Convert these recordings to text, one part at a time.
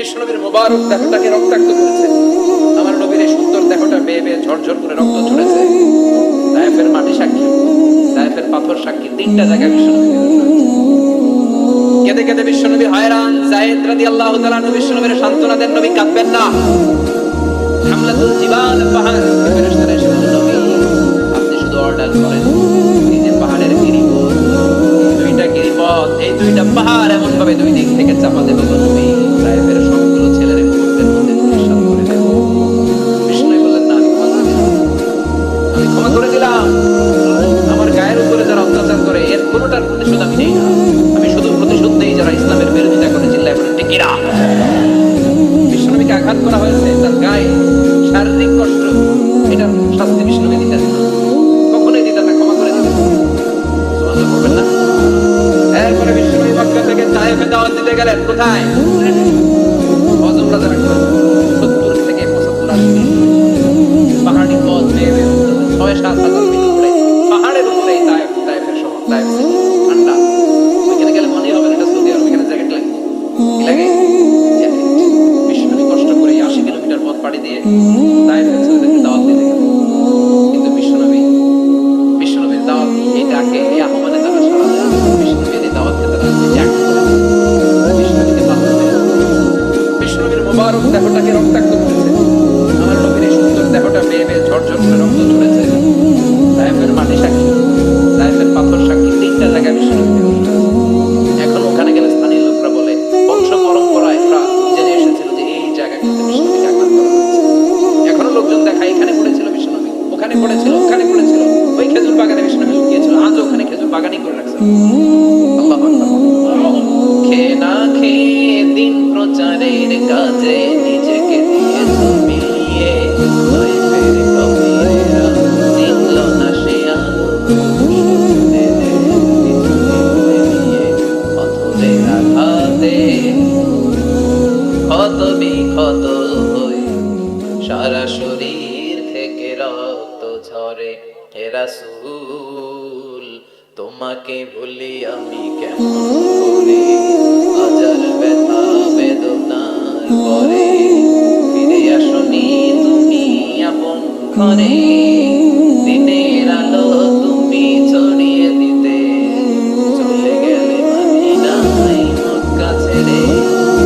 বিশ্বনবীর মুবারক দেহটাকে রক্তাক্ত করেছে। আমার নবীর এই সুন্দর দেহটা বেয়ে বেয়ে ঝরঝর করে রক্ত ঝরেছে। তায়েফের মাটি সাক্ষী, তায়েফের পাথর সাক্ষী, তিনটা জায়গায় বিশ্বনবী কেঁদে কেঁদে বিশ্বনবী হয়রান। যায়েদ রাদিয়াল্লাহু তাআলা বিশ্বনবীর সান্ত্বনা দেন, নবী কাঁদবেন না। হামলাতুল জিবাল, পাহাড় ফেরেশতারা এসে বলল, নবী আপনি শুধু অর্ডার করেন, এই যে পাহাড়ের গিরিপথ, দুইটা গিরিপথ, এই দুইটা পাহাড় এমন ভাবে দুই দিক থেকে চাপা দেবো নবী, তায়েফের সবগুলো ছেলের মুহূর্তের মধ্যে ধূলিসাৎ করে দেব। বিষ্ণু বললেন, না, আমি ক্ষমা করে দিলাম। আমার গায়ের উপরে যারা অত্যাচার করে এর কোনোটার প্রতিশোধ আমি নেই না। আমি শুধু প্রতিশোধ নেই যারা ইসলামের বিরোধিতা করে চিল্লায় বলে টিকিরা। বিষ্ণুকে আঘাত করা হয়েছে, তার গায়ে শারীরিক কষ্ট, এটা শাস্তি বিষ্ণুকে দিতেন না, কখনোই দিতেন না, ক্ষমা করে দিতেন। সুবহানাল্লাহ বলবেন না? এরপরে বিষ্ণু মক্কা থেকে তায়েফে দাওয়াত দিতে গেলেন। কোথায়? ওমরা যারা করেন 70 থেকে 75 পাহাড়ি পথ বেয়ে বেয়ে 6-7 হাজার মিটার উপরে পাহাড়ের উপরে তায়েফের শহর, তায়েফ ঠান্ডা। ওইখানে গেলে মনে হবে না এটা সৌদি আরব, এখানে জ্যাকেট লাগে। কি লাগে? জ্যাকেট। বিষ্ণু কষ্ট করে 80 কিলোমিটার পথ পাড়ি দিয়ে তায়েফের ছেলেদেরকে দাওয়াত দিতে গেলেন। কিন্তু বিশ্বনবীর দাওয়াত এই ডাকে, এই আহ্বানে তারা সাড়া দেয়। বিশ্বনবীর এই দাওয়াতকে তারা রিজেক্ট করেছে। বিশ্বনবীকে বাধ্য করে বিশ্বনবীর মুবারক দেহটাকে রক্তাক্ত করেছে। আমার নবীর এই সুন্দর দেহটা বেয়ে বেয়ে ঝরঝর করে রক্ত ঝরেছে। তায়েফের মাটি সাক্ষী, তায়েফের পাথর সাক্ষী, তিনটা জায়গায় বিশ্বনবী। এখন ওখানে গেলে স্থানীয় লোকরা বলে, বংশ পরম্পরায় এরা জেনে এসেছিল যে এই জায়গাগুলোতে বিশ্বনবীকে আঘাত করা হয়েছে। এখনো লোকজন দেখায় এখানে পড়েছিল বিশ্বনবী, ওখানে পড়েছিল, ওখানে পড়েছিল, ওই খেজুর বাগানে বিশ্বনবী লুকিয়েছিল, আজও ওখানে খেজুর বাগানই করে রাখছে। আল্লাহু আকবার। খেয়ে না খেয়ে দিন প্রচারের কাজে নিজেকে দিয়েছো মিলিয়ে, তায়েফের কবিরেরা চিনল না সে আলো, পাথরের আঘাতে ক্ষত বিক্ষত হয়ে সারা শরীর থেকে রক্ত ঝরে। হে রাসূল তোমাকে ভুলি আমি কেমন করে, হাজার ব্যথা বেদনার পরে ফিরে আসনি তুমি আপন ঘরে। দিনের আলো তুমি ছড়িয়ে দিতে চলে গেলে মদিনায় মক্কা ছেড়ে।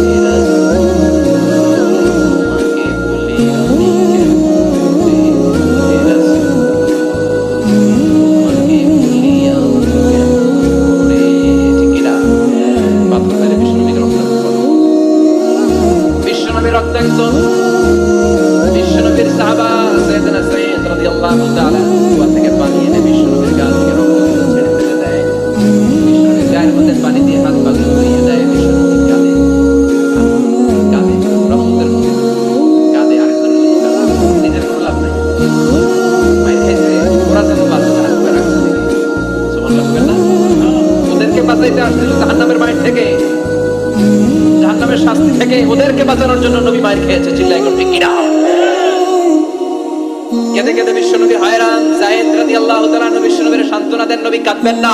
হে রাসূল তোমাকে ভুলি আমি কেমন করে, হে রাসূল তোমাকে ভুলি আমি কেমন করে। ঠিক কি না? পাথর মেরে বিশ্বনবীকে রক্তাক্ত করো। বিশ্বনবী রক্তাক্ত। বিশ্বনবীর সাহাবা সাইয়েদনা সাঈদ রাদিয়াল্লাহু তাআলা কুয়া থেকে পানি এনে বিশ্বনবীর গা থেকে রক্ত ছেড়ে ফেলে দেয়। বিশ্বনবীর গায়ের মধ্যে পানি দিয়ে হাত পা ধুইয়ে দেয়। বিশ্বনবী কাঁদে, কাঁদে রহমতের মধ্যে কাঁদে। আরেকজনের জন্য কাঁদে, নিজের কোনো লাভ নাই। মায়ের খাইছে, ওরা যেন বাঁচে না, হাত পা রাখতে থেকে। সুবহানাল্লাহ বলবেন না? ওদেরকে বাঁচাইতে আসছিল জাহান্নামের মায়ের থেকে, জাহান্নামের শাস্তি থেকে। ওদেরকে বাঁচানোর জন্য নবী মায়ের খেয়েছে। চিল্লায় কোন ঠিক কিনা? কেঁদে কেঁদে বিশ্বনবী হয়রান। যায়েদ রাদিয়াল্লাহু তাআলা বিশ্বনবীর সান্ত্বনা দেন, নবী কাঁদবেন না।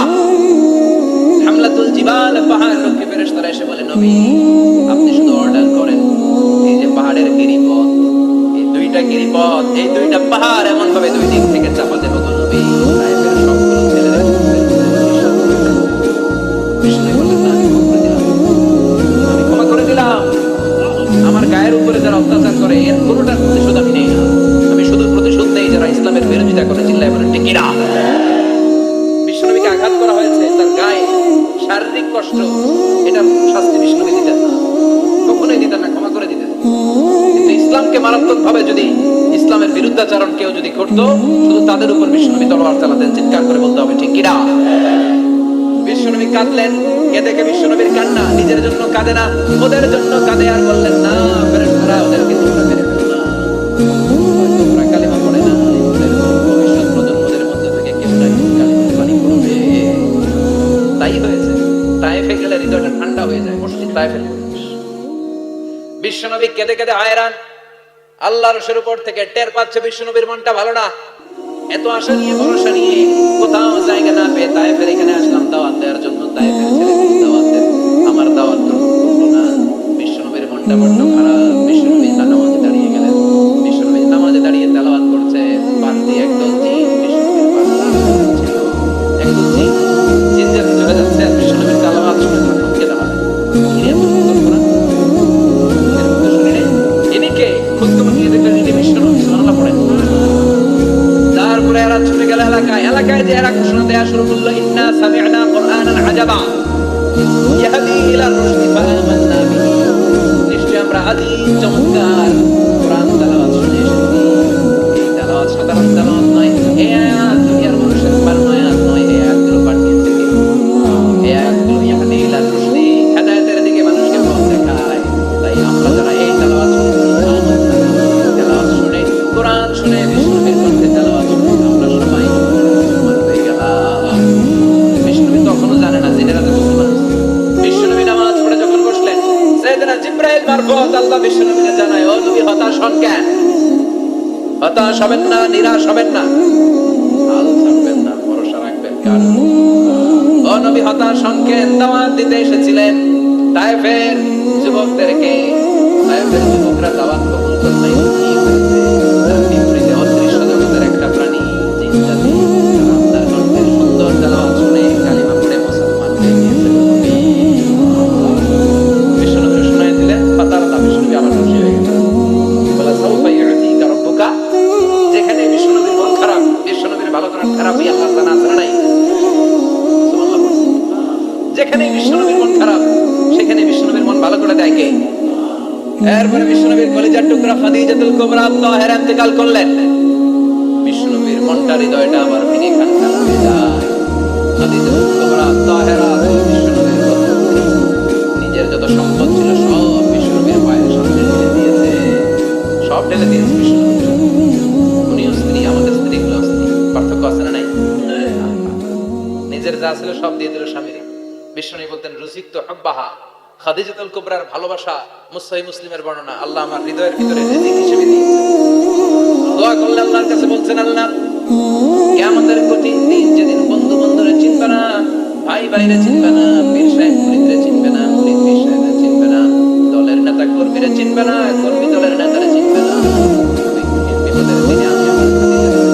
হামলাতুল জিবাল, পাহাড় লক্ষ্যে ফেরেশতারা এসে বলে, নবী আপনি শুধু অর্ডার করেন, এই যে পাহাড়ের গিরিপথ, এই দুইটা গিরিপথ, এই দুইটা পাহাড় এমন ভাবে দুই দিক থেকে চাপা দেব গো নবী, তায়েফের সবগুলো ছেলেরা বিশ্বনবী বললেন, না, আমি ক্ষমা করে দিলাম। আমার গায়ের উপরে যারা অত্যাচার করে এর কোনোটার প্রতিশোধ আমি নেই না। আমি শুধু প্রতিশোধ নেই যারা ইসলামের বিরোধিতা করে চিল্লায় বলে টিকিরা। বিশ্বনবীকে আঘাত করা হয়েছে, তার গায়ে শারীরিক কষ্ট, এটা শাস্তি বিশ্বনবী দিতেন না, কখনোই দিতেন না, ক্ষমা করে দিতেন। কিন্তু ইসলামকে মারাত্মক ভাবে যদি ইসলামের বিরুদ্ধাচরণ কেউ যদি করতো, শুধু তাদের উপর বিশ্বনবী তলোয়ার চালাতেন। চিৎকার করে বলতে হবে ঠিক কিনা? বিশ্বনবী কাঁদলেন। কেঁদে কে বিশ্বনবীর কান্না, নিজের জন্য কাঁদে না, ওদের জন্য কাঁদে। আর বললেন, না ফেরেশতারা ওদেরকে তোমরা মেরে ফেলো না, তোমরা কালিমা পড়ে না, ওদের ভবিষ্যৎ প্রজন্মদের মধ্যে থেকে কেউ না কেউ কালিমা পানি পড়বে। তাই হয়েছে। তায়েফে গেলে হৃদয়টা ঠান্ডা হয়ে যায়। মসজিদ তায়েফের পরিবেশ। বিশ্বনবী কেঁদে কেঁদে হয়রান। আল্লাহর রসুলের উপর থেকে টের পাচ্ছে বিশ্বনবীর মনটা ভালো না। এত আশা নিয়ে ভরসা নিয়ে কোথাও জায়গা না পেয়ে তায়েফের এখানে আসলাম দাওয়াত দেওয়ার জন্য। তায়েফের ছেলেদের দাওয়াত দেন, আমার দাওয়াত গ্রহণ করলো না। বিশ্বনবীর মন মনটা বড্ড খারাপ। বিশ্বনবী নামাজে দাঁড়িয়ে গেলেন। বিশ্বনবী নামাজে দাঁড়িয়ে তেলাওয়াত করছে। পাশ দিয়ে একদল জিন বিশ্বনবীর পাশে ছিল। একদল জিন জাতি চলে যাচ্ছে আর বিশ্বনবীর তেলাওয়াত শুনে তারা থমকে দাঁড়ায়। কি এত সুন্দর কোরআন! এরকম তো শুনি নাই। ইনি কে? খোঁজ খবর নিয়ে দেখলেন ইনি বিশ্বনবী। সুবহানাল্লাহ পড়েন। তারপরে এরা ছুটে গেল এলাকায় যে এরা ঘোষণা দেয়া শুরু করলো, ইন্না সামি'না কুরআনান আজাবা ইয়াহদি ইলা রুশদি ফাআমান্না বিহি। নিশ্চয় আমরা আদি চমৎকার কোরআন তেলাওয়াত শুনে এসেছি। এই তেলাওয়াত সাধারণ তেলাওয়াত নয়, এই আয়াত দুনিয়ার মানুষের বানানো আয়াত নয়। এই আয়াতগুলো পাঠিয়েছে কে? এই আয়াতগুলো ইয়াহদি ইলা রুশদি, হেদায়েতের দিকে মানুষকে পথ দেখায়। তাই আমরা যারা এই তেলাওয়াত শুনছি, তেলাওয়াত শুনে কোরআন শুনে বিশ্বনবীর কণ্ঠে তেলাওয়াত শুনে আমরা সবাই মুসলমান হয়ে গেলাম। বিশ্বনবী তখনও জানে না জিনেরা যে মুসলমান। বিশ্বনবী নামাজ পড়ে যখন বসলেন, সাইয়েদনা জিবরাইল মারফত আল্লাহ বিশ্বনবীকে জানায়, ও নবী হতাশ হন কেন? হতাশ হবেন না, নিরাশ হবেন না, হাল ছাড়বেন না, ভরসা রাখবেন কার? ও নবী হতাশ হন কেন? দাওয়াত দিতে এসেছিলেন তায়েফের যুবকদেরকে। তায়েফের যুবকরা দাওয়াত কবুল করে নাই, কি হয়েছে? তার বিপরীতে অদৃশ্য জগতের একটা প্রাণী জিন জাতি তারা আপনার কণ্ঠের সুন্দর তেলাওয়াত শুনে কালিমা পড়ে মুসলমান হয়ে গিয়েছে। বিশ্বনবী শোনায় দিলেন, ফাতারাদা, বিশ্বনবী আবার খুশি হয়ে গেলেন। বলা সাউফা ইউতিকা রাব্বুকা। যেখানে বিশ্বনবীর মন খারাপ, বিশ্বনবীর ভালো করার থেরাপি আল্লাহ তাআলা আছে না নাই? সুবহানাল্লাহ। যেখানে বিশ্বনবীর মন খারাপ সেখানে বিশ্বনবীর মন ভালো করে দেয় কে? এরপরে বিশ্বনবীর কলিজার টুকরা খাদিজাতুল কুবরা তাহেরা ইন্তেকাল করলেন। বিশ্বনবীর মনটা, হৃদয়টা আবার ভেঙে খানখান হয়ে যায়। খাদিজাতুল কুবরা তাহেরা বিশ্বনবীর নিজের যত সম্পদ ছিল সব বিশ্বনবীর পায়ের সামনে ঢেলে দিয়েছে। সব ঢেলে দিয়েছে বিশ্বনবী। উনিও স্ত্রী, আমাদের স্ত্রীগুলো স্ত্রী। পার্থক্য আছে না নাই? নিজের যা ছিল সব দিয়ে দিল স্বামীর। বিশ্বনবী বলতেন, রুজিকতু হুব্বাহা। খাদিজাতুল কুবরার ভালোবাসা সহিহ মুসলিমের বর্ণনা, আল্লাহ আমার হৃদয়ের ভিতরে রিজিক হিসেবে দিয়েছেন। দোয়া করলে আল্লাহর কাছে বলছেন, আল্লাহ কিয়ামতের কঠিন দিন, যেদিন বন্ধু বন্ধুরে চিনবে না, ভাই ভাইরে চিনবে না, পীর সাহেব মুরিদরে চিনবে না, মুরিদ পীর সাহেবরে চিনবে না, দলের নেতা কর্মীরে চিনবে না, কর্মী দলের নেতারে চিনবে না, ওই কঠিন বিপদের দিনে আমি আমার খাদিজাকে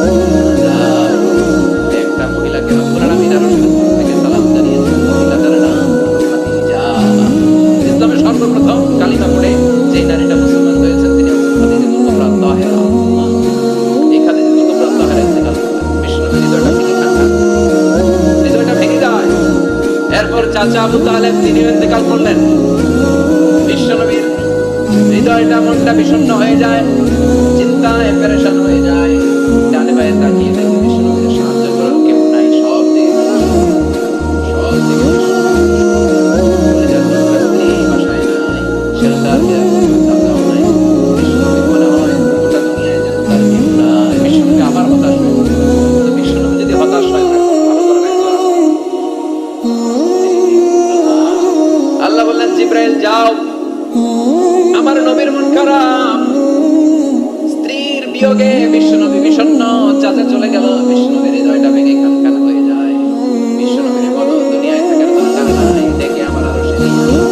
একটা মহিলাকে রব্বুল আলামিন আরশের উপর থেকে সালাম জানিয়েছেন। মহিলাটার নাম খাদিজা। ইসলামের সর্বপ্রথম কালিমা পড়ে যে নারীটা মুসলমান হয়েছেন তিনি হচ্ছেন খাদিজাতুল কুবরা তাহেরা। এই খাদিজাতুল কুবরা তাহেরা ইন্তেকাল করলেন। বিশ্বনবীর হৃদয়টা ভেঙে খানখান, হৃদয়টা ভেঙে যায়। এরপর চাচা আবু তালেব তিনি ইন্তেকাল করলেন। বিশ্বনবীর হৃদয়টা, মনটা বিষণ্ণ হয়ে যায়, চিন্তায় পেরেশান হয়ে যায়। ডানে বায়ে তাকিয়ে দেখে বিশ্বনবীর সাহায্য করার কেউ নাই। সব দিকে আল্লাহ বললেন, জিবরাইল যাও, আমার নবীর মন খারাপ, স্ত্রীর বিয়োগে বিশ্বনবী বিষণ্ণ, চাচা চলে গেল। বিশ্বনবীর হৃদয়টা ভেঙে খানখান হয়ে যায়। বিশ্বনবীর বলো, দুনিয়ায় থাকার দরকার নাই, ডেকে আমার আরশে নিয়ে আসো,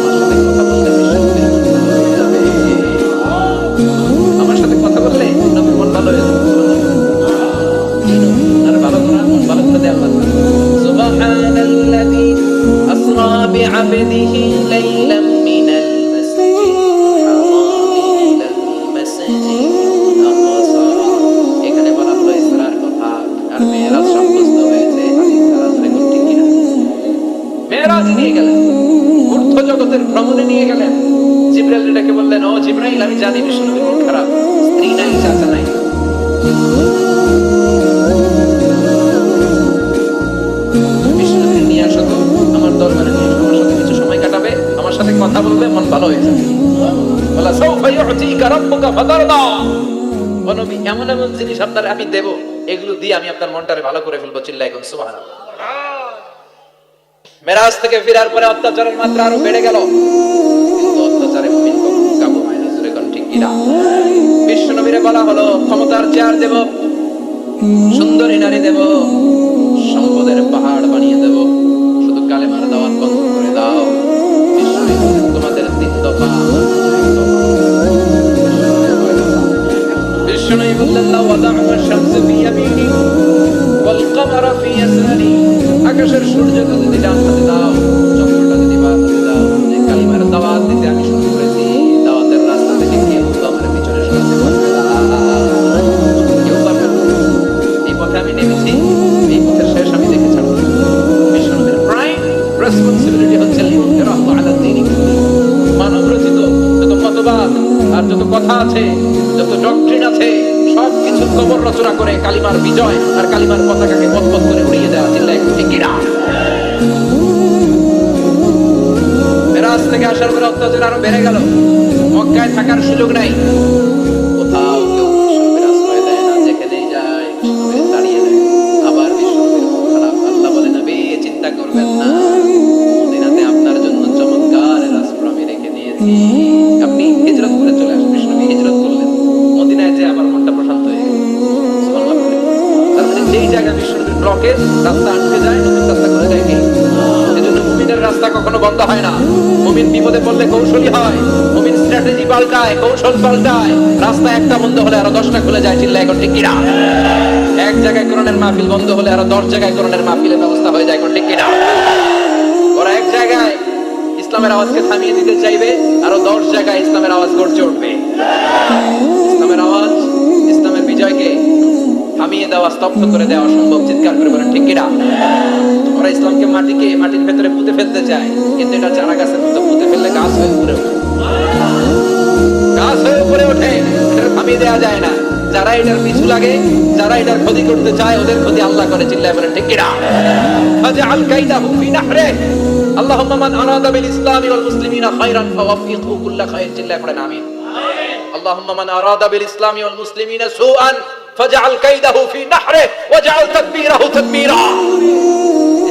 আমার সাথে কথা বললে নবীর মন ভালো হয়ে যাবে। আর ভালো করা, মন ভালো করে দেয় আল্লাহ। সুবহানাল্লাযী আসরা বিআবদিহি লাইলাম মিনাল মাসজিদিল হারামি ইলাল মাসজিদিল আকসা। এখানে বলা হলো ইসরার কথা, আর মেরাজ সাব্যস্ত হয়েছে হাদিস দ্বারা। দেখুন ঠিক কিনা? মেরাজ নিয়ে গেলেন, ঊর্ধ্ব জগতের ভ্রমণে নিয়ে গেলেন। জিবরাইল ডেকে বললেন, ও জিবরাইল, আমি জানি বিশ্বনবীর মন খারাপ, স্ত্রী নাই, চাচা নাই, বিশ্বনবীর নিয়ে আসো তো, আমার দরবারে নিয়ে আসো, আমার সাথে কিছু সময় কাটাবে, আমার সাথে কথা বলবে, মন ভালো হয়ে যাবে। বলা সাউফা ইউতিকা রাব্বুকা ফাতারদা। ও নবী, এমন এমন জিনিস আপনার আমি দেব, এগুলো দিয়ে আমি আপনার মনটারে ভালো করে ফেলবো। চিল্লায় কোন সুবহানাল্লাহ। মেরাজ থেকে ফেরার পরে অত্যাচারের মাত্রা আরো বেড়ে গেল, কিন্তু অত্যাচারে মুমিন কখনো কাবু হয় না। জোরে কোন ঠিক কিনা? বিশ্বনবীরে বলা হলো, ক্ষমতার চেয়ার দেব, সুন্দরী নারী দেব, সম্পদের পাহাড় বানিয়ে দেব, শুধু কালেমার দাওয়াত বন্ধ করে দাও। বিশ্বনবী বলেন, তোমাদের বেলাতের 3 দফা। বিষ্ণু বললেন লা ওয়াদা'ু আশ-শামসা ফি ইয়ামিনি ওয়াল কামারা ফি ইয়াসারি। আকাশের সূর্যকে যদি ডান হাতে দাও, চন্দ্রটা যদি বাম হাতে দাও, যে কালিমার দাওয়াত দিতে আমি শুরু করেছি, দাওয়াতের রাস্তা থেকে কেউ আমার পিছনে সরাতে পারবে না, কেউ পারবে না। এই পথে আমি নেমেছি, এই পথের শেষ আমি দেখে ছাড়ব। বিষ্ণুর প্রাইম রেসপন্সিবিলিটি হচ্ছে লিউনযিরাহু আলা দ্বীনি কুল্লিহি। মানব রচিত যত মতবাদ আর যত কথা আছে, যত ডক্ট্রিন আছে, সবকিছু কবর রচনা করে কালিমার বিজয় আর কালিমার পতাকাকে পথ করে উড়িয়ে দেওয়া। চিল্লায় ঠিক কিনা? মেরাজ থেকে আসার পরে অত্যাচার আরো বেড়ে গেল। মক্কায় থাকার সুযোগ নাই, কোথাও কেউ বিষ্ণুর আশ্রয় দেয় না, যেখানেই যায় বিষ্ণুর দাঁড়িয়ে দেয়। আবার বিষ্ণুর খারাপ। আল্লাহ বলে নবী চিন্তা করবেন না, মদিনাতে আপনার জন্য চমৎকার রাষ্ট্র আমি রেখে দিয়েছি, আপনি হিজরত করে চলে আসবেন। বিষ্ণু হিজরত করলেন, মদিনায় যে আমার মনটা প্রশান্ত হয়ে গেল। সুবহানাল্লাহ। তার মানে যেই জায়গা বিষ্ণুর ব্লকের রাস্তা আটকে যায়, নতুন রাস্তা করে দেয় কে? এজন্য মুমিনের রাস্তা কখনো বন্ধ হয় না। মুমিন বিপদে পড়লে কৌশলী হয়, মুমিন স্ট্র্যাটেজি পাল্টায়, কৌশল পাল্টায়। রাস্তা একটা বন্ধ হলে আরো 10টা খুলে যায়। চিল্লায় এখন ঠিক কিনা? এক জায়গায় কোরআনের মাহফিল বন্ধ হলে আরো 10 জায়গায় কোরআনের মাহফিলের ব্যবস্থা হয়ে যায়। এখন ঠিক কিনা? ওরা এক জায়গায় ইসলামের আওয়াজকে থামিয়ে দিতে চাইবে, আরো 10 জায়গায় ইসলামের আওয়াজ গর্জে উঠবে। ইসলামের আওয়াজ, ইসলামের বিজয়কে থামিয়ে দেওয়া, স্তব্ধ করে দেওয়া অসম্ভব। চিৎকার করে বলেন ঠিক কিনা? ওরা ইসলামকে মাটির ভেতরে পুঁতে ফেলতে চায়, কিন্তু এটা চারা গাছের মতো, পুঁতে ফেললে গাছ হয়ে উপরে ওঠে, গাছ হয়ে উপরে ওঠে। এটা থামিয়ে দেওয়া যায় না। যারা এটার পিছু লাগে, যারা এটার ক্ষতি করতে চায়, ওদের ক্ষতি আল্লাহ করে। চিল্লায় বলেন ঠিক কিনা? ফাজআল কাইদাহু ফি নাহরিহি। আল্লাহুম্মা মান আরাদা বিল ইসলামি ওয়াল মুসলিমিনা খায়রান ফাওয়াফিকহু কুল্লা খায়র। চিল্লায় পড়েন আমিন। আল্লাহুম্মা মান আরাদা বিল ইসলামি ওয়াল মুসলিমিনা সুআন ফাজআল কাইদাহু ফি নাহরিহি ওয়াজআল তাদবীরাহু তাদবীরা।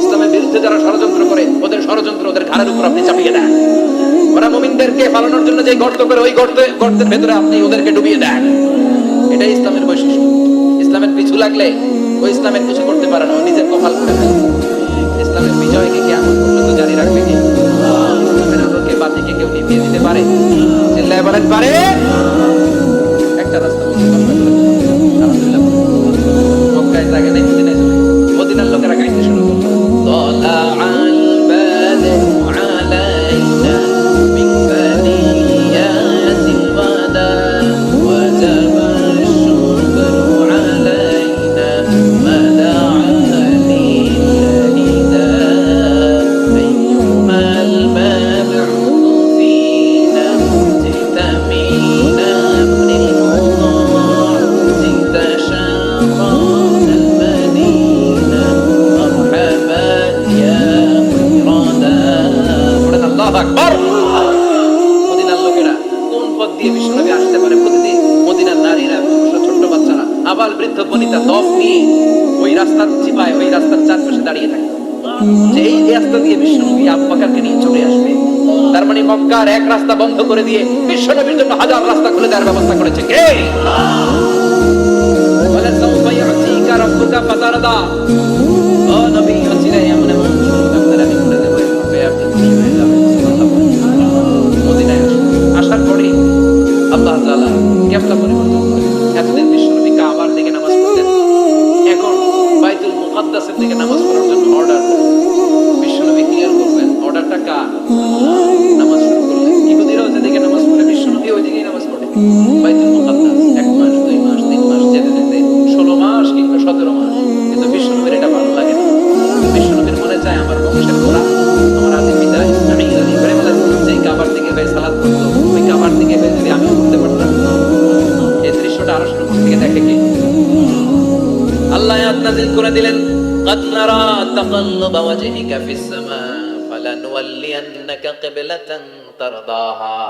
ইসলামের বিরুদ্ধে যারা ষড়যন্ত্র করে, ওদের ষড়যন্ত্র ওদের ঘাড়ের উপর আপনি চাপিয়ে দেন। ওরা মুমিনদেরকে পালানোর জন্য যে গর্ত করে, ওই গর্তের ভেতরে আপনি ওদেরকে ডুবিয়ে দেন। এটাই ইসলামের বৈশিষ্ট্য। ইসলামের পিছু লাগলে ওই ইসলামের কিছু করতে পারে না, ও নিজের কপাল করে ফেলে। ইসলামের বিজয়কে কিয়ামত পর্যন্ত জারি রাখবে কি? ইসলামের আলোকে বাতিকে কেউ নিভিয়ে দিতে পারে? চিল্লায় বলেন পারে? একটা রাস্তা বলতে আলহামদুলিল্লাহ, মক্কায় জায়গা নেই, মদিনায় চলে। মদিনার লোকেরা গাইতে শুরু করলো, তালাআল বাদরু আলাইনা মিন বানিয়াতিল ওয়াদা ওয়াজাবা আশ-শুকরু আলাইনা মাদাআ লিল্লাহিদা আইয়ুমাল মাব'উথু ফীনা জিতা মিন আমরিল মুতা'a জিতা শারা'আল মাদিনা মারহাবান ইয়া খায়রাদা। বলেন আল্লাহু আকবার। মদিনার লোকেরা কোন পথ দিয়ে বিশ্বনবী আসতে পারে? প্রতিদিন মদিনার নারীরা, ছোট্ট বাচ্চারা, আবার বৃদ্ধ বনিতা দফ নিয়ে ওই রাস্তার চিপায়, ওই রাস্তার চারপাশে দাঁড়িয়ে থাকে, যে এই রাস্তা দিয়ে বিশ্বনবী আবু বকরকে নিয়ে চলে আসবে। তার মানে মক্কার এক রাস্তা বন্ধ করে দিয়ে বিশ্বনবীর জন্য হাজার রাস্তা খুলে দেওয়ার ব্যবস্থা করেছে কে? বলে সাউফা ইয়াতিকা রাব্বুকা ফাতারদা। ও নবী, অচিরে এমন এমন সুযোগ আপনার আমি করে দেব, এভাবে আপনি খুশি হয়ে যাবেন। মদিনায় আসার পরে আল্লাহ তাআলা কিবলা পরিবর্তন করেন। এতদিন বিশ্বনবী কাবার দিকে নামাজ পড়তেন, এখন বাইতুল মুকাদ্দাসের দিকে নামাজ পড়ার জন্য অর্ডার করলেন। বিশ্বনবী ক্লিয়ার করলেন অর্ডারটা কার। নামাজ শুরু করলেন, ইহুদিরাও যেদিকে নামাজ পড়ে বিশ্বনবী ওই দিকেই নামাজ পড়ে। বাইতুল মুকাদ্দাস 1 মাস 2 মাস 3 মাস যেতে যেতে 16 মাস কিংবা 17 মাস, কিন্তু বিশ্বনবীর এটা ভালো লাগে না। বিশ্বনবীর মনে চায় আমার বংশের গোড়া, আমার আদি পিতা ইসমাঈল আলী ইব্রাহিম আলাইহিস সালাম যেই কাবার দিকে হয়ে সালাত করতো, ওই কাবার দিকে হয়ে যদি আমি করতে পারতাম। এই দৃশ্যটা আরশের উপর থেকে দেখে কে? আল্লাহ আয়াত নাযিল করে দিলেন, قد نرى تقلب وجهك في السماء فلنولينك قبلة ترضاها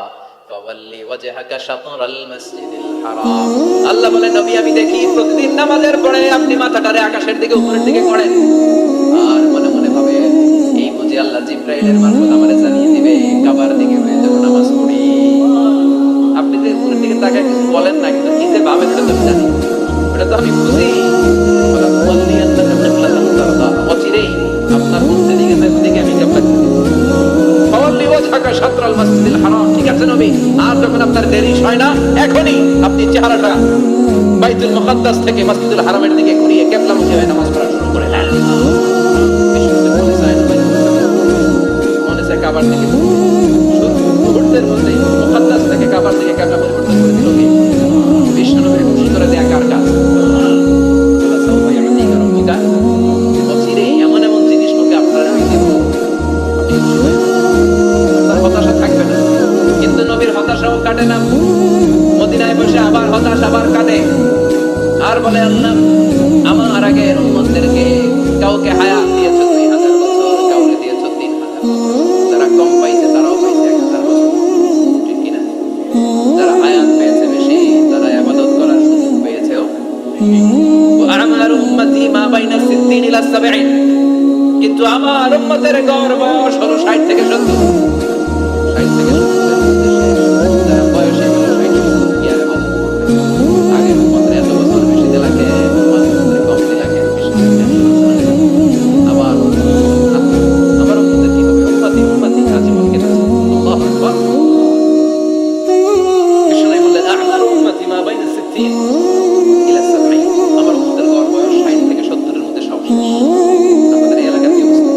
فول وجهك شطر المسجد الحرام। আল্লাহ বলেন নবী আমি দেখি প্রতিদিন নামাজের পরে আপনি মাথাটারে আকাশের দিকে, উপরের দিকে করেন, আর মনে মনে ভাবে এই বুঝি আল্লাহ জিবরাইলের মারফত আমারে জানিয়ে দিবে কাবার দিকে হয়ে যাব নামাজ পড়ি। আপনি যে উপরের দিকে তাকায় কিছু বলেন না, কিন্তু কি যে ভাবেন সেটা তো আমি জানি, এটা তো আমি বুঝি। অচিরেই আপনার মন যেদিকে যায় ওদিকে আমি কিবলা কয় শাতরাল মসজিদুল হারাম, ঠিক আছে নবী, আর যখন আপনার দেরি হয় না এখনই আপনি চেহারাটা বাইতুল মুকাদ্দাস থেকে মসজিদুল হারামের দিকে ঘুরিয়ে কিবলামুখী হয়ে নামাজ পড়া শুরু করে দেন। মনে চায় কাবার দিকে, মুহূর্তের মধ্যে মুকাদ্দাস থেকে কাবার দিকে কিবলা পরিবর্তন করে দিল কে? বিষ্ণু নবীর খুশি করে দেয়া কার কাজ? আল্লাহ সাউফা ইয়াতিকা রাব্বুকা, অচিরে এমন এমন জিনিস মুখে আপনারা আমি দেব, আপনি খুশি হয়ে আপনার হতাশা থাকবে না। কিন্তু নবীর হতাশাও কাটে না, মদিনায় বসে আবার হতাশ আবার কাটে, আর বলে আল্লাহ আমার আগের উম্মতদেরকে কাউকে হায়াত দিয়েছো 2000 বছর, কাউকে দিয়েছো 3000 বছর, যারা কম পাইছে তারাও পাইছে 1000 বছর, ঠিক কিনা? যারা হায়াত পেয়েছে বেশি তারা ইবাদত করার সুযোগ পেয়েছে। আমার উম্মতি মা বাইনা 60 ইলা 70, কিন্তু আমার উম্মতের গড় বয়স হলো 60 থেকে 70, 60 থেকে 70 এর মধ্যে শেষ। যারা বয়সে হলো 60 কি আর ইবাদত করবে? আগের উম্মতের এত বছর বেশি দিলা কে, উম্মতের কম দিলা কে, বেশি দিলা কে? আবার আমার উম্মতের কি হবে? উম্মতি উম্মতি আজীবন কেটে যাবে। আল্লাহু আকবার। বিষ্ণু বললেন আমার উম্মতি মা বাইনা 60 ইলা 70, আমার উম্মতের গড় বয়স 60 থেকে 70 এর মধ্যে সব শেষ। আমাদের এই এলাকার কি অবস্থা?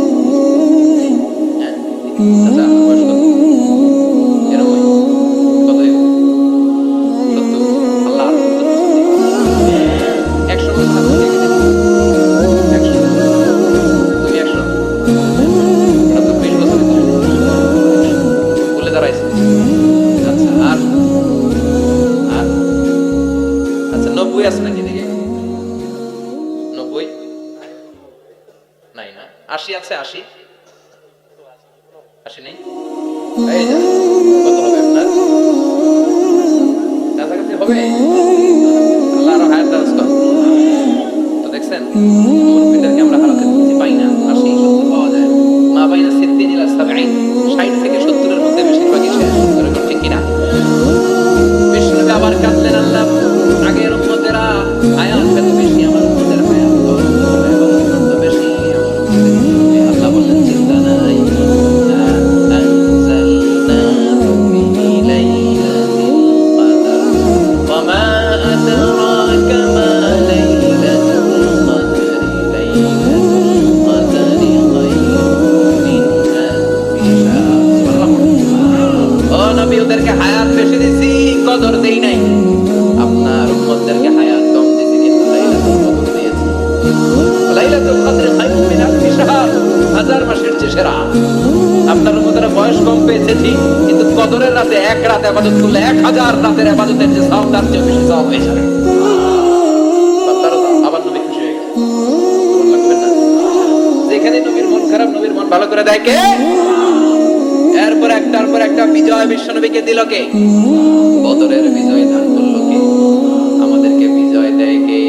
হ্যাঁ, আচ্ছা বয়স কত? এরকম কত? 70? আল্লাহ আর 70 বছর দিন, 100 বছর আপনি রেখে দিন, 100 তুমি 100, ওটা তো 20 বছরে বলে দাঁড়াইছে। আচ্ছা আর আর আচ্ছা 90 আছে নাকি দেখে? 90 নাই না? 80 আছে? 80 নেই? এই যা, কত হবে আপনার? কাছাকাছি হবে? আল্লাহ আরো হায়াত দারাজ করুন। তো দেখছেন মুরব্বিদেরকে আমরা হারাতে বুঝি পাই না, 80 70 পাওয়া যায়। মা বাইনা 60 ইলা 70, 60 থেকে 70 এর মধ্যে বেশিরভাগই শেষ, এরকম ঠিক কিনা? বিষ্ণুনবী আবার কাঁদলেন, আল্লাহ আগের উম্মতেরা হায়াত পেত বেশি, আমার উম্মতের হায়াত তো বেশি, আমার উম্মতের। আল্লাহ বললেন চিন্তা নাই, أنزلناه في ليلة القدر وما أدراك ما ليلة القدر ليلة القدر خير من ألف شهر। ও নবী, ওদেরকে হায়াত বেশি দিছি, কদর দেই নাই। আপনার উম্মতদেরকে হায়াত কম দিছি, কিন্তু লাইলাতুল কদর দিয়েছি। লাইলাতুল কদর খায়রুম মিন আলফি শাহর, 1000 মাসের চেয়ে সেরা। আপনার উম্মতেরা বয়স কম পেয়েছে ঠিক, কিন্তু কদরের রাতে এক রাত ইবাদত করলে 1000 রাতের ইবাদতের যে সওয়াব তার চেয়ে বেশি সওয়াব হয়ে যাবে। আপনারা আবার নবী খুশি হয়ে গেলেন, লাগবে না? যেখানে নবীর মন খারাপ, নবীর মন ভালো করে দেয় কে? এরপর একটার পর একটা বিজয় বিশ্বনবীকে দিল কে? বদরের বিজয় দান করলো কে? আমাদেরকে বিজয় দেয় কে?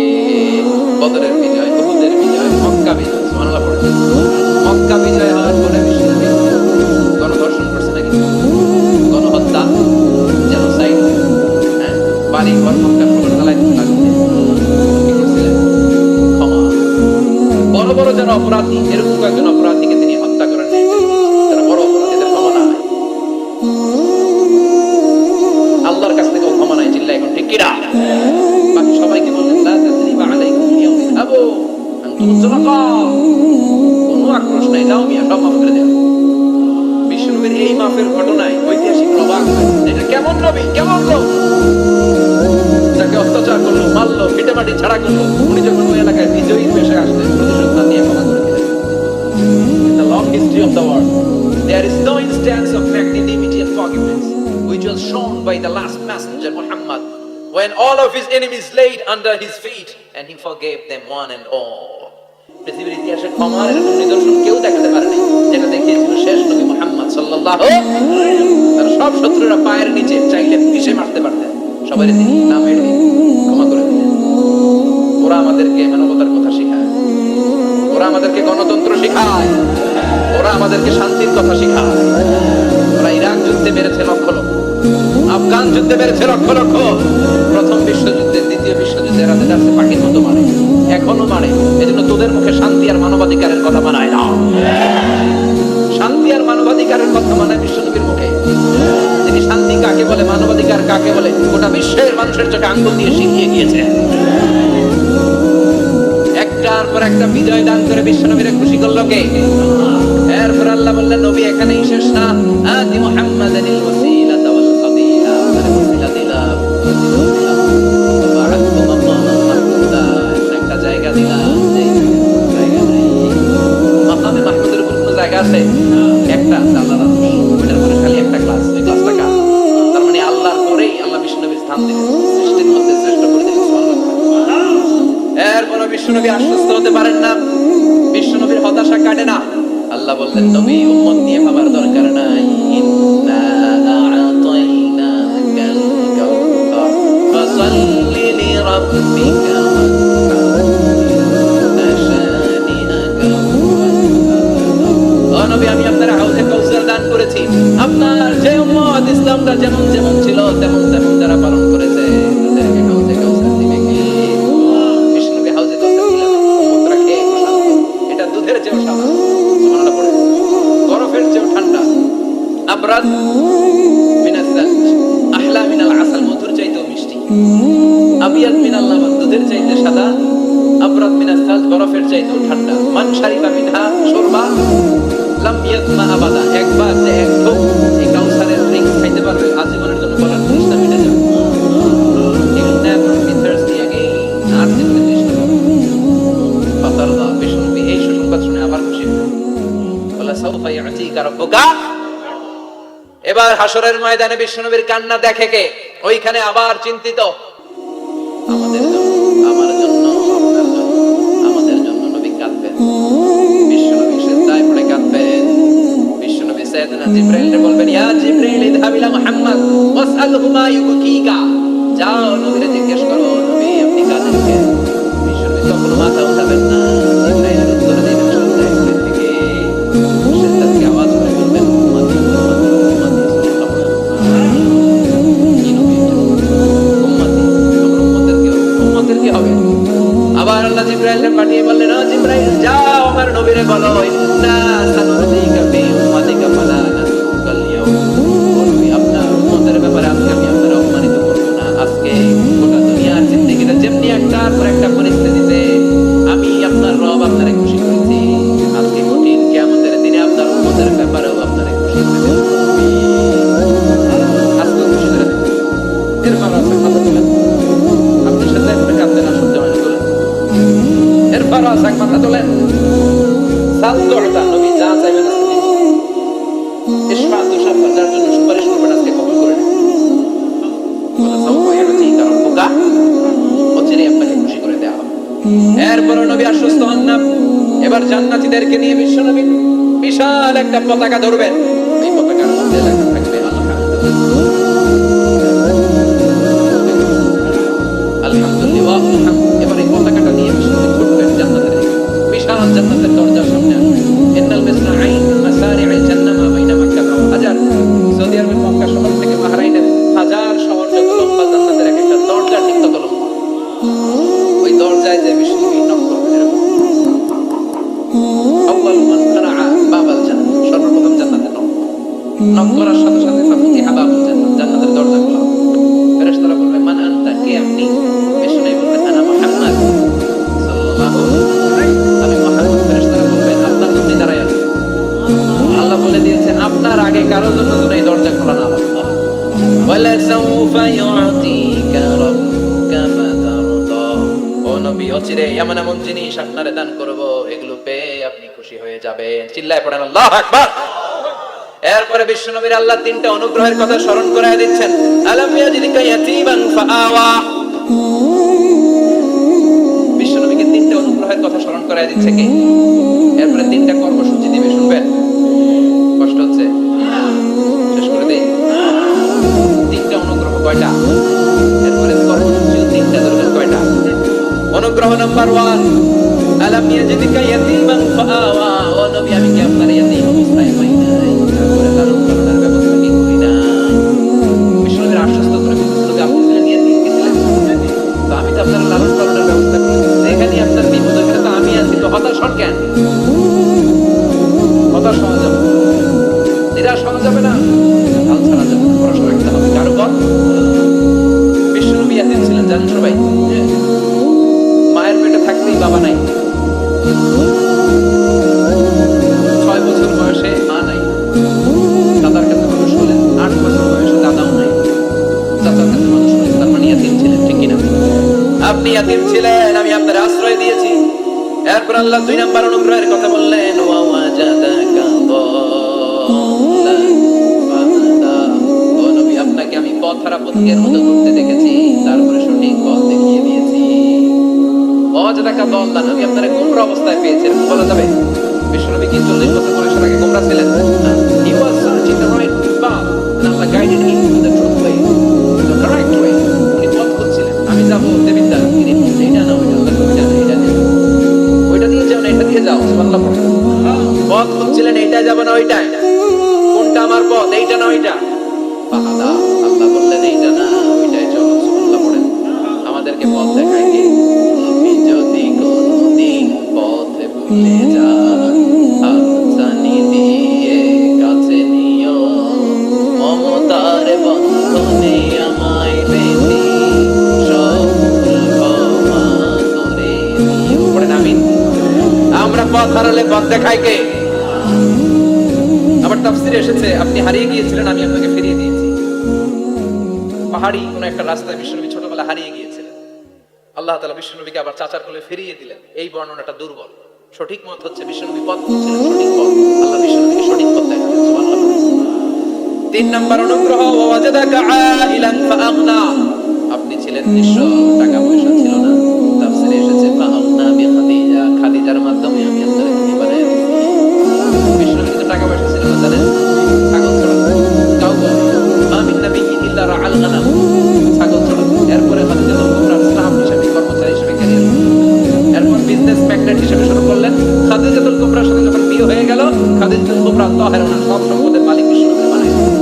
বদরের বিজয়, উহুদের বিজয়, মক্কা বিজয়। সুবহানাল্লাহ পড়ে। মক্কা বিজয় হওয়ার পরে বিশ্বনবী গণধর্ষণ করছে নাকি? গণহত্যা, জেনোসাইড, হ্যাঁ, বাড়ি ঘর মক্কা সবার জ্বালায় লাগছে। কি করছিলেন? ক্ষমা। বড় বড় যারা অপরাধী, এরকম কয়েকজন অপরাধীকে তিনি হত্যা করেন নাই, যারা বড় অপরাধীদের ক্ষমা না হয়। আল্লাহর কাছ থেকেও ক্ষমা নাই, চিল্লা এখন ঠিক কিনা? বাকি সবাইকে বললেন লা তাসরিবা আলাইকুম ইয়াউমিন আবু আনতুম যুলাকা, কোনো আক্রোশ নাই, যাও মিয়া, সব মাফ করে দেন। বিশ্বনবীর এই মাফের ঘটনায় ঐতিহাসিক অবাক হয়, এটা কেমন নবী, কেমন লোক, যাকে অত্যাচার করলো, মারলো, ফিটে মাটি ছাড়া করলো, উনি যখন ওই এলাকায় বিজয়ীর বেশে আসলেন, প্রতিশোধ না নিয়ে ক্ষমা করে দিলেন। In the long history of the world, there is no instance of magnanimity and forgiveness which was shown by the last messenger Muhammad, when all of his enemies laid under his feet and he forgave them one and all. পৃথিবীর ইতিহাসে ক্ষমার এরকম নিদর্শন কেউ দেখাতে পারেনি, যেটা দেখিয়েছিল শেষ নবী মুহাম্মদ সাল্লাল্লাহু আলাইহি ওয়াসাল্লাম। তার সব শত্রুরা পায়ের নিচে চাইলে পিষে মারতে পারতেন, সবাই তিনি না মেরে ক্ষমা করে দিলেন। ওরা আমাদেরকে মানবতার কথা শেখায়, ওরা আমাদেরকে গণতন্ত্র শেখায়, ওরা আমাদেরকে শান্তির কথা শেখায়। ওরা ইরাক যুদ্ধে মেরেছে লক্ষ লক্ষ, আফগান যুদ্ধে মেরেছে লক্ষ লক্ষ, প্রথম বিশ্বযুদ্ধে, দ্বিতীয় বিশ্বযুদ্ধে রাতে যাচ্ছে পাখির মতো মারে, এখনো মারে। এজন্য তোদের মুখে শান্তি আর মানবাধিকারের কথা বানায় না। শান্তি আর মানবাধিকারের কথা মানে বিশ্বনবীর মুখে। তিনি শান্তি কাকে বলে, মানবাধিকার কাকে বলে গোটা বিশ্বের মানুষের চোখে আঙ্গুল দিয়ে শিখিয়ে গিয়েছেন। একটার পর একটা বিজয় দান করে বিশ্বনবীরে খুশি করলো কে? এরপর আল্লাহ বললেন নবী এখানেই শেষ না, আতি মুহাম্মাদানিল ওয়াসিলাতা ওয়াল ফাদিলা, তার ওয়াসিলা দিলাম, বারাকতু মাকামান মাহমুদা, একটা জায়গা দিলাম, যে জায়গা নাই। মাকামে মাহমুদের উপর কোনো জায়গা আছে? একটা আল্লাহর আরশ, ওটার পরে খালি একটা ক্লাস, ওই ক্লাসটা কার? তার মানে আল্লাহর পরেই আল্লাহ বিশ্বনবীর স্থান দিলেন, সৃষ্টির মধ্যে শ্রেষ্ঠ করে দিলেন। সুবহানাল্লাহ। এরপর বিশ্বনবী আশ্বস্ত হতে পারেন না, বিশ্বনবীর হতাশা কাটে না। আল্লাহ বললেন নবী উম্মত নিয়ে ভাবার দরকার নাই, ইন্না আ'তাইনাকাল কাউসার ফাসাল্লি লিরাব্বিকা ওয়ানহার। ও নবী আমি আপনার হাউজে কাউসার দান করেছি। আপনার যে উম্মত ইসলামটা যেমন যেমন ছিল তেমন তেমন যারা পালন করেছে তাদেরকে হাউজে কাউসার দিবে কি? বিশ্বনবী হাউজে কাউসার দিলেন, উম্মতরা খেয়ে শান্ত। এটা দুধের চেয়েও সাদা, সুবহানাল্লাহ পড়ে, বরফের চেয়েও ঠান্ডা, আবরাদ মিনাস সালজ, আহলা মিনাল আসাল, মধুর চাইতেও মিষ্টি, আবিয়াদ মিনাল লাবান, দুধের চাইতে সাদা, আবরাদ মিনাস সালজ, বরফের চাইতেও ঠান্ডা। মান শারিবা মিনহা শুরবা লাম ইয়াতমা আবাদা, একবার যে এক ঢোক এই কাউসারের ড্রিঙ্কস খাইতে পারবে আজীবনের জন্য গলার তৃষ্ণা মিটে যাবে। He will never be thirsty again, আর জীবনে তৃষ্ণা পাবে না। ফাতারদা, বিশ্বনবী এই সুসংবাদ শুনে আবার খুশি হলেন। বলে সাউফা ইয়াতিকা রাব্বুকা। এবার হাসরের ময়দানে বিশ্বনবীর কান্না দেখে কে? ওইখানে আবার চিন্তিত, আমাদের জন্য, আমার জন্য, আপনার জন্য, আমাদের জন্য নবী কাঁদবেন। বিশ্বনবী সিজদায় পড়ে কাঁদবেন। বিশ্বনবী সাইয়েদনা জিবরাইলকে বলবেন, ইয়া জিবরাইল ইযহাব ইলা মুহাম্মদ ওয়াসআলহু মা ইউবকিকা, যাও নবীরে জিজ্ঞেস করো নবী আপনি কাঁদেন কেন? বিশ্বনবী তখন মাথা উঠাবেন না, জিবরাইলের উত্তর দিবেন সিজদায় পড়ে থেকে, সিজদা থেকে আওয়াজ করে বলবেন উম্মতি উম্মতি উম্মতি, কি নবী উম্মতি, আমরা উম্মতের কি হবে? আবার আল্লাহ জিবরাইলকে পাঠিয়ে বললেন, ও জিবরাইল যাও আমার নবীরে বলো, ইন্না সানুযিকা ফি উম্মাতিকা ফালা নাসুকাল ইয়াউম, নবী আপনার উম্মতের ব্যাপারে আজকে আমি আপনারা অপমানিত করব না। আজকে গোটা দুনিয়ার জিন্দেগিতে যেমনি একটার পর একটা পরিস্থিতিতে আমি আপনার রব আপনারে খুশি করেছি, আজকে কঠিন কিয়ামতের দিনে আপনার উম্মতের ব্যাপারেও আপনারে খুশি করে দেব। আজকে খুশি করে দেব। এরপর আছে কথা দিলাম, আপনি সাথে একটা কাঁদতে না সহ্য হয় না বলেন। এরপর আছে কথা তোলেন, সাল দোটা নবী যা চাইবেন আজকে দিবেন। ইশফা তুশাফা, যার জন্য সুপারিশ করবেন আজকে কবুল করে নেন। বলে সাউফা ইয়াতিকা রাব্বুকা, অচিরেই আপনাকে খুশি করে দেয়া হবে। এরপর নবী আশ্বস্ত হন না। এবার জান্নাতীদেরকে নিয়ে বিশ্বনবী বিশাল একটা পতাকা ধরবেন। এই পতাকার মধ্যে লেখা থাকবে আলহামদুলিল্লাহ। এবার এই পতাকাটা নিয়ে বিশ্বনবী ছুটবেন জান্নাতের দিকে। বিশাল জান্নাতের দরজার সামনে আসবেন। ইন্নাল মিসরাঈন মাসারি'আল জান্নাহ মা বাইনা মাক্কা ওয়া হাজার। সৌদি আরবের মক্কা শহর থেকে বাহরাইনের হাজার শহর যত লম্বা, জান্নাতের এক একটা দরজা ঠিক তত লম্বা। ওই দরজায় যে বিশ্বনবী নক করবেন, এরকম আউয়ালু মান কারাআ বাবাল জান্নাহ, সর্বপ্রথম জান্নাতে নক করার সাথে সাথে ফাতিহা বাবুল জান্নাহ, জান্নাতের দরজা খোলা হবে। ফেরেশতারা বলবে মান আনতা, কে আপনি? বিশ্বনবী বলবেন আনা মুহাম্মদ সাল্লাল্লাহু আলাইহি, আমি মুহাম্মদ। ফেরেশতারা বলবেন আপনার জন্য দাঁড়ায় আছি। আল্লাহ বলে দিয়েছেন আপনার আগে কারো জন্য যেন এই দরজা খোলা না হয়। ওয়ালা সাউফা ইউতিকা রাব্বুকা ফাতারদা, ও নবী অচিরে এমন এমন জিনিস আপনারে দান করব, এগুলো পেয়ে আপনি খুশি হয়ে যাবেন। চিল্লায় পড়েন আল্লাহু আকবার। এরপরে বিশ্বনবীর আল্লাহ তিনটা অনুগ্রহের কথা স্মরণ করায় দিচ্ছেন। আলাম ইয়াজিদিকা ইয়াতীমান ফাআওয়া, বিশ্বনবীকে তিনটা অনুগ্রহের কথা স্মরণ করায় দিচ্ছে কে? এরপরে তিনটা কর্মসূচি দিবে, শুনবেন? কষ্ট হচ্ছে? শেষ করে দেই। তিনটা অনুগ্রহ কয়টা? এরপরে কর্মসূচিও তিনটা ধরবেন কয়টা? অনুগ্রহ নাম্বার 1, আলাম ইয়াজিদিকা ইয়াতীমান ফাআওয়া, ও নবী আমি কি আপনার ইয়াতীম অবস্থায় পাই নাই, তারপরে লালন পালনের ব্যবস্থা কি করি না? বিশ্বনবীর আশ্বস্ত করে বলছিল আপনি ছিলেন ইয়াতীম, কি ছিলেন? তো আমি তো আপনার লালন পালনের ব্যবস্থা করেছি। এখানে আপনার বিপদ, এখানে তো আমি আছি, তো হতাশ হন কেন? হতাশ হওয়া যাবে আপনি ইয়াতীম ছিলেন, আমি আপনার আশ্রয় দিয়েছি। এরপর আল্লাহ 2 নম্বর অনুগ্রহের কথা বললেন, ওয়া ওয়াজাদাকা দাল্লান ফাহাদা। ও নবী, আপনাকে আমি পথহারা পথিকের মতো ঘুরতে দেখেছি, তারপরে সঠিক পথ দেখিয়ে দিয়েছি। ওয়াজাদাকা দাল্লান, আমি আপনারে গোমরা অবস্থায় পেয়েছি, এরকম বলা যাবে? বিশ্বনবী কি 40 বছর বয়সের আগে গোমরা ছিলেন? He was searching the right path and Allah guided him to the truth way, the correct way. উনি পথ খুঁজছিলেন, আমি যাবো দেবিদ্দার, তিনি বলছেন এটা না ওইটা, আল্লাহ ওইটা না এটা নেই, ওইটা দিয়ে যাও না এটা দিয়ে যাও, সুবহানাল্লাহ পড়েন। পথ খুঁজছিলেন, এইটা যাবো না ওইটা, কোনটা আমার পথ, এইটা না ওইটা। ফাহাদা, আল্লাহ বললেন এইটা না ওইটাই চলো, সুবহানাল্লাহ পড়েন। আমাদেরকে পথ দেখায় কে? আমি যদি কোনদিন পথে ভুলে যাই, হাতছানি দিয়ে কাছে নিও, মমতার বন্ধনে আমায় বেঁধে সবুল ক্ষমা করে দিও। পড়েন আমিন। আমরা পথ হারালে পথ দেখায় কে? আবার তাফসীরে এসেছে, আপনি হারিয়ে গিয়েছিলেন, আমি আপনাকে ফিরিয়ে দিয়েছি। পাহাড়ি কোন একটা রাস্তায় বিশ্বনবী ছোটবেলা হারিয়ে গিয়েছিলেন, আল্লাহ তাআলা বিশ্বনবীকে আবার চাচার কোলে ফিরিয়ে দিলেন। এই বর্ণনাটা দুর্বল। সঠিক মত হচ্ছে বিশ্বনবী পথ খুঁজছিলেন, সঠিক পথ, আল্লাহ বিশ্বনবীকে সঠিক পথ দেখালেন, সুবহানাল্লাহ। 3 নম্বর অনুগ্রহ, ওয়াজাদাকা আইলান ফাআগনা, আপনি ছিলেন নিঃস্ব, টাকা পয়সা ছিল না। তাফসীরে এসেছে ফাআগনা বিখাদিজা, খাদিজার মাধ্যমে আমি আপনাকে ধনী বানাই দিয়েছি। বিশ্বনবীর তো টাকা পয়সা ছিল না, জানেন? ছাগল চড়াতেন, কাউ আমিন নবী ইল্লা রাআল গানাম, ছাগল চড়াতেন। এরপরে খাদিজাতুল কুবরা স্টাফ হিসেবে, কর্মচারী হিসেবে ক্যারিয়ার, এরপর বিজনেস ম্যাগনেট হিসেবে শুরু করলেন। খাদিজাতুল কুবরার সাথে যখন বিয়ে হয়ে গেল, খাদিজাতুল কুবরা তাহেরা সব সম্পদের মালিক বিশ্বনবী বানাই দিলেন।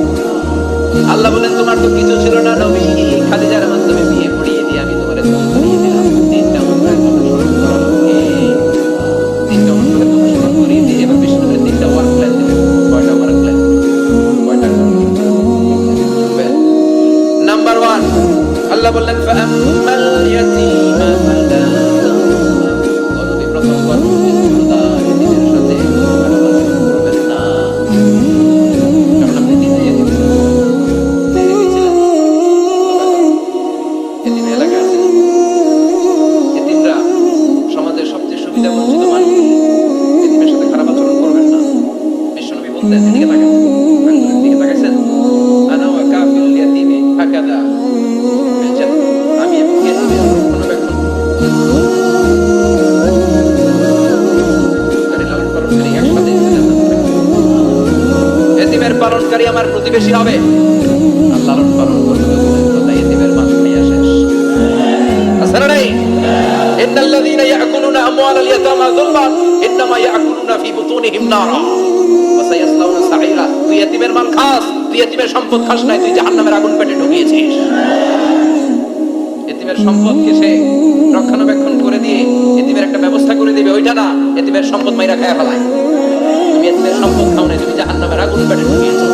আল্লাহ বলেন, তোমার তো কিছু ছিল না নবী, খাদিজার মাধ্যমে বিয়ে পড়িয়ে দিয়ে আমি তোমারে ধনী বানিয়ে দিলাম। 3টা অনুগ্রহের কথা স্মরণ করার লোকে, 3টা অনুগ্রহের কথা স্মরণ করিয়ে দিয়ে এবার বিশ্বনবীর 3টা ওয়ার্ক প্ল্যান দিলেন। কয়টা ওয়ার্ক প্ল্যান? কয়টা? নাম্বার 1, আল্লাহ বললেন ফাআম্মাল ইয়াতীমা ফালা তাকহার, ও নবী প্রথম ওয়ার্ক খবরদার এতিমের সাথে ভালোবাসা করবেন না, কারণ আপনি নিজে এতিম ছিলেন। এতিম এলাকা আছে না? এতিমরা সমাজের সবচেয়ে সুবিধা বঞ্চিত মানুষ, এতিমের সাথে খারাপ আচরণ করবেন না। বিশ্বনবী বলতেন, এদিকে তাকান, আঙ্গুলের দিকে তাকাইছেন, আনা ওয়া কাফিলুল ইয়াতীমি হাকাদা, আমি এবং এতিমের রক্ষণাবেক্ষণ লালন পালনকারী একসাথে এতিমের পালনকারী আমার প্রতিবেশী হবে, আর লালন পালন করবে কথা এতিমের মাছ খাইয়া শেষ। আসলে নাই, ইন্নাল্লাযীনা ইয়াকুলুনা আমওয়ালাল ইয়াতামা যুলমান ইন্নামা ইয়াকুলুনা ফি বুতুনিহিম নারা ওয়া সায়াসলাউনা সাঈরা। তুই এতিমের মাল খাস, তুই এতিমের সম্পদ খাস নাই, তুই জাহান্নামের আগুন পেটে ঢুকিয়েছিস। এতিমের সম্পদকে সে রক্ষণাবেক্ষণ করে দিয়ে এতিমের একটা ব্যবস্থা করে দিবে, ওইটা না, এতিমের সম্পদ মাইরা খায়া ফেলায়। তুমি এতিমের সম্পদ খাও নাই, তুমি জাহান্নামের আগুন পেটে ঢুকিয়েছো।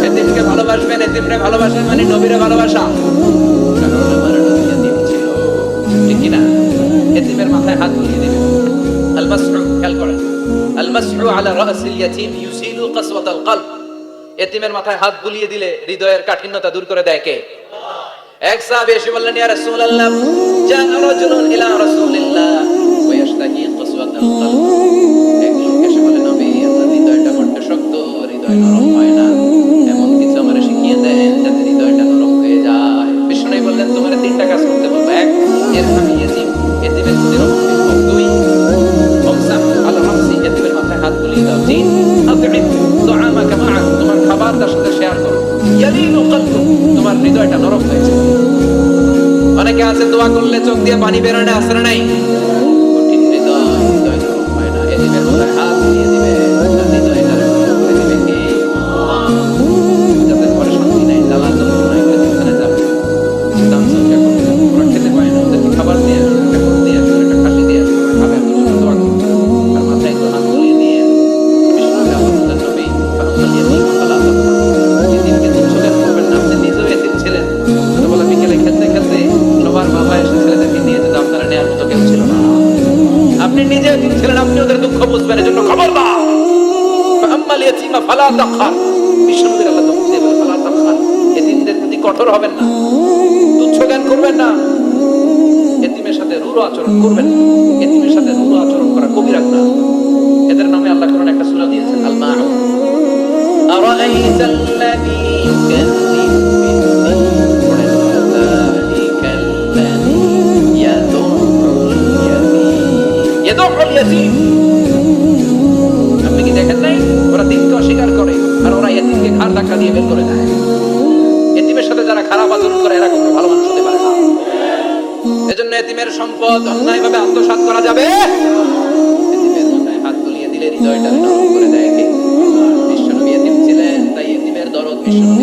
এতিমকে ভালোবাসবেন, এতিমরে ভালোবাসবেন মানে নবীরে ভালোবাসা। কারণ আমার নবী এতিম ছিল, ঠিক কি না? এতিমের মাথায় হাত বুলিয়ে দিবেন। আল মাসহু, খেয়াল করেন, আল মাসহু আলা রাসিল ইয়াতীম ইউসিলু কাসওয়াতাল কলব। এতিমের মাথায় হাত বুলিয়ে দিলে হৃদয়ের কাঠিন্যতা দূর করে দেয় কে? এক সাহাবী এসে বললেন, ইয়া রাসূলুল্লাহ, জাআ রাজুলুন ইলা রাসূলিল্লাহ ওয়া ইয়াশতাকি কাসওয়াতাল কলব। এক লোক এসে বলে, নবী আমার হৃদয়টা বড় শক্ত, হৃদয় নরম হয় না, এমন কিছু আমারে শিখিয়ে দেন যাতে হৃদয়টা নরম হয়ে যায়। বিষ্ণু বললেন, তোমার 3টা কাজ করতে বলবো। 1, ইরহামি ইয়াতীম, এতিমের প্রতি রহম করো। 2, ওমসাহ আলা রাসি, এতিমের মাথায় হাত বুলিয়ে দাও। 3, আত'ইম তুআমাকা মা'আ, তোমার খাবার তার সাথে শেয়ার করো। ইয়ালিনু কলবু, তোমার হৃদয়টা নরম হয়ে যায়। অনেকে আছে দোয়া করলে চোখ দিয়ে পানি বের হয় না, আসলে নাই, কঠিন হৃদয়, হৃদয় নরম হয় না। এতিমের মাথায় হাত বুলিয়ে দিবে, হৃদয়টা নরম করে দিবে কে? যাদের ঘরে শান্তি নাই, জ্বালা যন্ত্রণা, এখানে যাবে, দান সদকা করবে, ওরা খেতে পায় না, ওদেরকে খাবার দিয়ে আসবে, একটা গরু দিয়ে আসবে, একটা খাসি দিয়ে আসবে, ওরা খাবে, আপনার জন্য দোয়া করবে, আর মাথায় তো হাত বুলিয়ে দিয়ে বিষ্ণুকে আল্লাহ বললেন, নবী ফাআম্মাল ইয়াতীমা ফালা তাকহার, এতিমকে তুচ্ছ জ্ঞান করবেন না। আপনি নিজেও এতিম ছিলেন, ছোটবেলা বিকেলে খেলতে খেলতে সবার বাবা এসে ছেলেদেরকে নিয়ে যেত, আপনারা নেয়ার মতো কেউ ছিল না। আপনি নিজে এতিম ছিলেন, আপনি ওদের দুঃখ বুঝবেন, এজন্য খবরদার, ফাআম্মাল ইয়াতীমা ফালা তাকহার। বিষ্ণুকে আল্লাহ তো বুঝিয়ে বলে, ফালা তাকহার, এতিমদের প্রতি কঠোর হবেন না। তুচ্ছ জ্ঞান করবেন না, এতিমের সাথে রূঢ় আচরণ করবেন না। এতিমের সাথে রূঢ় আচরণ করা কবিরা গুনাহ। এদের নামে আল্লাহ কোরআনে একটা সূরা দিয়েছেন, আল মাউন। আরাআইতাল্লাযী ইউকাযযিবু বিদ্দীন ফাযালিকাল্লাযী ইয়াদুল ইয়াতীম। আপনি কি দেখেন নাই ওরা দিনকে অস্বীকার করে আর ওরা এতিমকে ঘাড় ধাক্কা দিয়ে বের করে দেয়। এতিমের সাথে যারা খারাপ আচরণ করে এরা কখনো ভালো মানুষ হতে পারে না। এজন্য এতিমের সম্পদ অন্যায়ভাবে আত্মসাৎ করা যাবে। এতিমের মাথায় হাত বুলিয়ে দিলে হৃদয়টা নরম করে দেয় কে? বিশ্বনবী এতিম ছিলেন, তাই এতিমের দরদ বিশ্বনবী